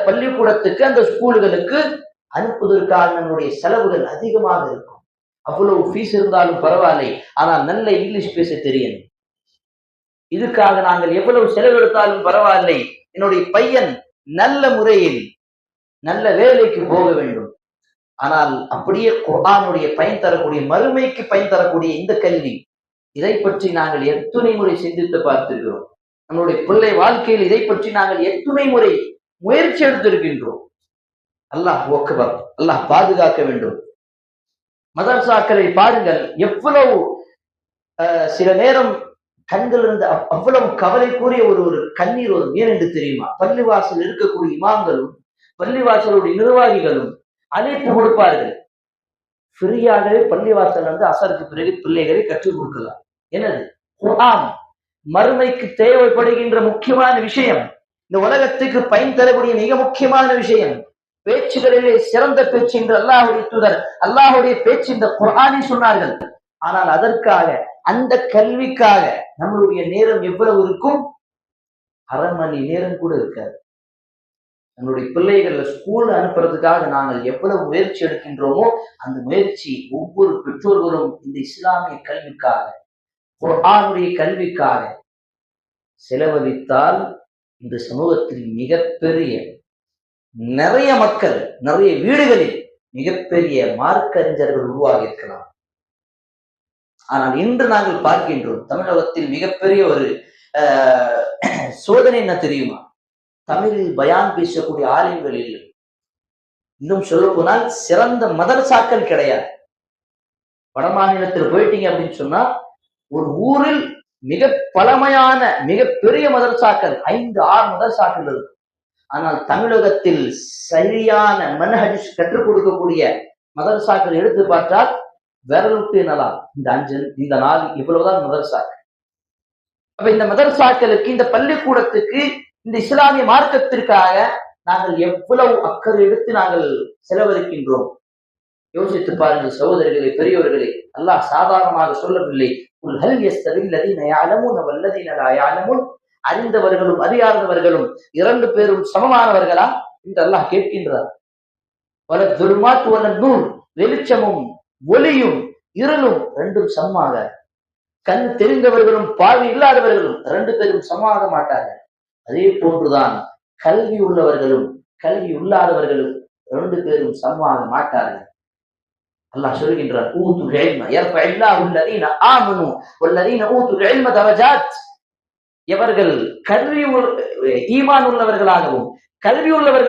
பள்ளிக்கூடத்துக்கு அந்த ஸ்கூல்களுக்கு அனுப்புவதற்காக நம்முடைய செலவுகள் அதிகமாக இருக்கும். அவ்வளவு ஃபீஸ் இருந்தாலும் பரவாயில்லை, ஆனால் நல்ல இங்கிலீஷ் பேச தெரியணும். இதுக்காக நாங்கள் எவ்வளவு செலவெடுத்தாலும் பரவாயில்லை, என்னுடைய பையன் நல்ல முறையில் நல்ல வேலைக்கு போக வேண்டும். ஆனால் அப்படியே குர்ஆனுடைய பயன் தரக்கூடிய, மறுமைக்கு பயன் தரக்கூடிய இந்த கல்வி, இதை பற்றி நாங்கள் எத்தனை முறை சிந்தித்து பார்த்திருக்கிறோம்? நம்முடைய பிள்ளை வாழ்க்கையில் இதை பற்றி நாங்கள் எத்தனை முறை முயற்சி எடுத்திருக்கின்றோம்? அல்லாஹ் அக்பர், அல்லாஹ் பாதுகாக்க வேண்டும். மதரசாக்களை பாருங்கள், எவ்வளவு சில நேரம் கண்கள் இருந்து அவ்வளவு கவலைக்குரிய ஒரு கண்ணீர் வரும். ஏன் என்று தெரியுமா? பள்ளிவாசல் இருக்கக்கூடிய இமாம்களும் பள்ளிவாசலுடைய நிர்வாகிகளும் அழைப்பு கொடுப்பார்கள். ஃப்ரீயாகவே பள்ளிவாசல் வந்து அசருக்கு பிறகு பிள்ளைகளை கற்றுக் கொடுக்கலாம். என்னது? குர்ஆன் மறுமைக்கு தேவைப்படுகின்ற முக்கியமான விஷயம், இந்த உலகத்துக்கு பயன் தரக்கூடிய மிக முக்கியமான விஷயம். பேச்சுகளிலே சிறந்த பேச்சு என்று அல்லாஹ்வுடைய தூதர், அல்லாஹ்வுடைய பேச்சு இந்த குர்ஆனை சொன்னார்கள். ஆனால் அதற்காக, அந்த கல்விக்காக நம்மளுடைய நேரம் எவ்வளவு இருக்கும்? அரை மணி நேரம் கூட இருக்காது. நம்மளுடைய பிள்ளைகளை ஸ்கூல் அனுப்புறதுக்காக நாங்கள் எவ்வளவு முயற்சி எடுக்கின்றோமோ, அந்த முயற்சி ஒவ்வொரு பெற்றோர்களும் இந்த இஸ்லாமிய கல்விக்காக, குர்ஆனுடைய கல்விக்காக செலவழித்தால் இந்த சமூகத்தில் மிகப்பெரிய, நிறைய மக்கள், நிறைய வீடுகளில் மிகப்பெரிய மார்க்கறிஞர்கள் உருவாகி இருக்கலாம். ஆனால் இன்று நாங்கள் பார்க்கின்றோம், தமிழகத்தில் மிகப்பெரிய ஒரு சோதனை என்ன தெரியுமா? தமிழில் பயான் பேசக்கூடிய ஆலிம்கள் இல்லை. இன்னும் சொல்ல போனால் சிறந்த மதரசாக்கள் கிடையாது. வட மாநிலத்தில் போயிட்டீங்க அப்படின்னு சொன்னா, ஒரு ஊரில் மிக பழமையான மிகப்பெரிய மதரசாக்கள் 5-6 மதரசாக்கள் இருக்கும். ஆனால் தமிழகத்தில் சரியான மன்ஹஜ் கற்றுக் கொடுக்கக்கூடிய மதரசாக்கள் எடுத்து பார்த்தால் விரலுக்கு நலா இந்த 5 இந்த 4 இவ்வளவுதான் மதரசாக்கள். அப்ப இந்த மதரசாக்களுக்கு, இந்த பள்ளிக்கூடத்துக்கு, இந்த இஸ்லாமிய மார்க்கத்திற்காக நாங்கள் எவ்வளவு அக்கறை எடுத்து நாங்கள் செலவழிக்கின்றோம்? யோசித்து பாருங்கள் சகோதரர்களே, பெரியவர்களே. அல்லாஹ் சாதாரணமாக சொல்லவில்லை, அறிந்தவர்களும் அறியாதவர்களும் 2 பேரும் சமமானவர்களா என்று அல்லாஹ் கேட்கின்றார். வெளிச்சமும் ஒளியும் இருளும் 2 சமமாக, கண் தெரிந்தவர்களும் பார்வை இல்லாதவர்களும் 2 பேரும் சமமாக மாட்டார்கள். அதே போன்றுதான் கல்வி உள்ளவர்களும் கல்வி இல்லாதவர்களும் 2 பேரும் சமமாக மாட்டார்கள். அல்லாஹ் சொல்கின்றார், ஊதுல் இல்ம யர்ஃபஇல்லாஹு அல்லதீன ஆமனு வல்லதீன ஊதுல் இல்ம தரஜாத். எவர்கள் கல்வி ஈமான் உள்ளவர்களாகவும் கல்வி உள்ளவர்கள்